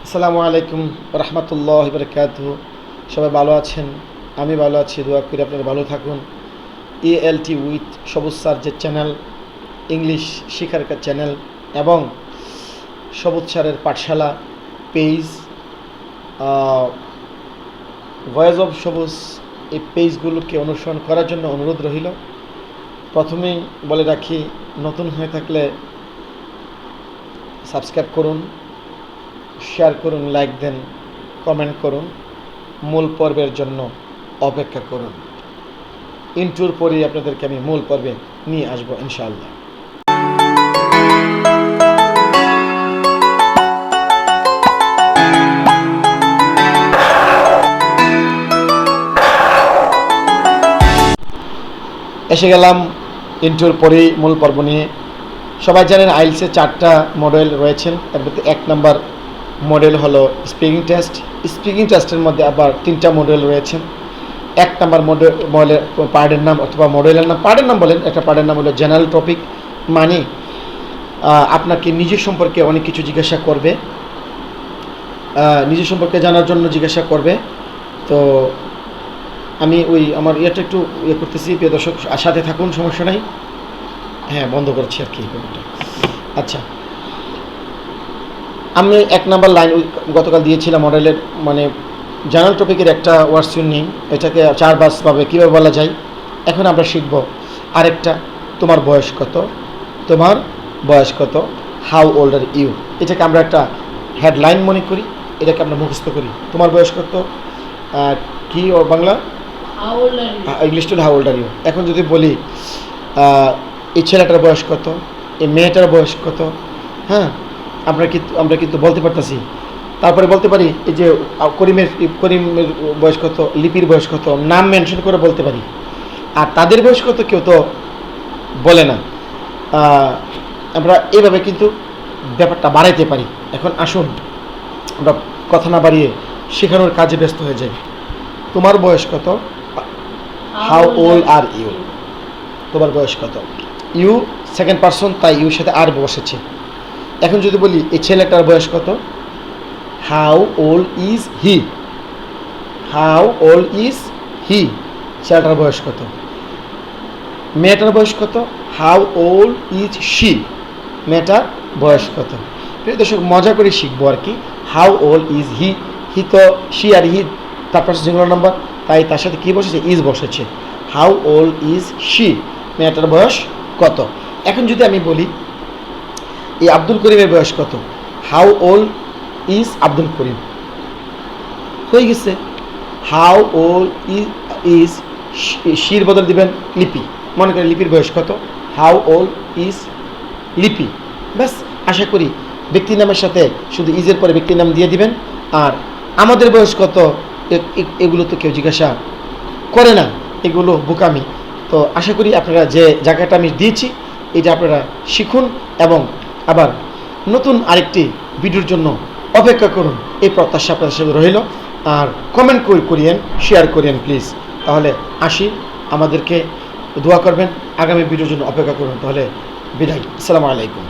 আসসালামু আলাইকুম রহমতুল্লাহ বারকাতুহু। সবাই ভালো আছেন? আমি ভালো আছি, দোয়া করি আপনারা ভালো থাকুন। এএলটি উইথ সবুজ স্যার যে চ্যানেল, ইংলিশ শেখার চ্যানেল এবং সবুজ স্যারের পাঠশালা পেজ, ভয়েস অফ সবুজ, এই পেজগুলোকে অনুসরণ করার জন্য অনুরোধ রহিল। প্রথমেই বলে রাখি, নতুন হয়ে থাকলে সাবস্ক্রাইব করুন, শেয়ার করুন, লাইক দেন, কমেন্ট করুন। মূল পর্বের জন্য অপেক্ষা করুন। ইন্ট্রোর পরেই আপনাদেরকে আমি মূল পর্বে নিয়ে আসবো ইনশাআল্লাহ। এসে গেলাম ইন্ট্রোর পরেই মূল পর্ব নিয়ে। সবাই জানেন আইএলটিএসে 4টা মডেল রয়েছেন। তার মধ্যে 1 নম্বর মডেল হলো স্পিকিং টেস্ট। স্পিকিং টেস্টের মধ্যে আবার 3টা মডেল রয়েছেন। 1 নম্বর মডেলের পার্টের নাম অথবা মডেলের নাম, পার্টের নাম বলেন, একটা পার্টের নাম হলো জেনারেল টপিক, মানে আপনাকে নিজের সম্পর্কে অনেক কিছু জিজ্ঞাসা করবে, নিজের সম্পর্কে জানার জন্য জিজ্ঞাসা করবে। তো আমি আমার ইয়েটা একটু করতেছি, প্রিয় দর্শক সাথে থাকুন, সমস্যা নাই। হ্যাঁ, বন্ধ করছি আর কি। আচ্ছা, আমি 1 নম্বর লাইন গতকাল দিয়েছিলাম মডেলের, মানে জেনারেল টপিকের একটা ওয়ার্ডস ইউনিং, এটাকে 4 ভাবে কীভাবে বলা যায়। এখন আমরা শিখব আরেকটা, তোমার বয়স কত, তোমার বয়স কত, হাউ ওল্ড আর ইউ। এটাকে আমরা একটা হেডলাইন মনে করি, এটাকে আমরা মুখস্থ করি। তোমার বয়স কত, কি ও Bangla, English to how old are you. এখন যদি বলি এই ছেলেটার বয়স কত, এই মেয়েটার বয়স কত, হ্যাঁ, আমরা কিন্তু বলতে পারতেছি। তারপরে বলতে পারি এই যে করিমের বয়স কত, লিপির বয়স কত, নাম মেনশন করে বলতে পারি। আর তাদের বয়স কত কেউ তো বলে না। আমরা এইভাবে কিন্তু ব্যাপারটা বাড়াইতে পারি। এখন আসুন আমরা কথা না বাড়িয়ে শেখানোর কাজে ব্যস্ত হয়ে যাই। তোমার বয়স কত, হাউ ওল্ড আর ইউ। তোমার বয়স কত, ইউ সেকেন্ড পারসন, তাই ইউর সাথে আর বসেছে। এখন যদি বলি এই ছেলেটার বয়স কত, how old is he, how old is he, ছেলেটার বয়স কত। মেয়েটার বয়স কত, হাউ ওল্ড ইজ শি, মেয়েটার বয়স কত। প্রিয় দর্শক, মজা করে শিখবো আর কি। হাউ ওল্ড ইজ হি, হি তো শি আর হি তারপর সিঙ্গুলার নাম্বার, তাই তার সাথে কী বসেছে, ইজ বসেছে। হাউ ওল্ড ইজ শি, মেয়েটার বয়স কত। এখন যদি আমি বলি এই আব্দুল করিমের বয়স কত, how old is Abdul Karim, হয়ে গেছে। হাউ ওল্ড ইজ শির বদল দিবেন লিপি, মনে করেন লিপির বয়স কত, হাউ ওল্ড ইজ লিপি। ব্যাস, আশা করি ব্যক্তির নামের সাথে শুধু ইজের পরে ব্যক্তির নাম দিয়ে দিবেন। আর আমাদের বয়স কত, এগুলো তো কেউ জিজ্ঞাসা করে না, এগুলো বোকামি। তো আশা করি আপনারা যে জায়গাটা আমি দিয়েছি এটা আপনারা শিখুন এবং আবার নতুন আরেকটি ভিডিওর জন্য অপেক্ষা করুন, এই প্রত্যাশা আপনাদের সাথে রইল। আর কমেন্ট করিয়েন, শেয়ার করিয়েন প্লিজ। তাহলে আসি, আমাদেরকে দোয়া করবেন, আগামী ভিডিওর জন্য অপেক্ষা করুন। তাহলে বিদায়, আসসালামু আলাইকুম।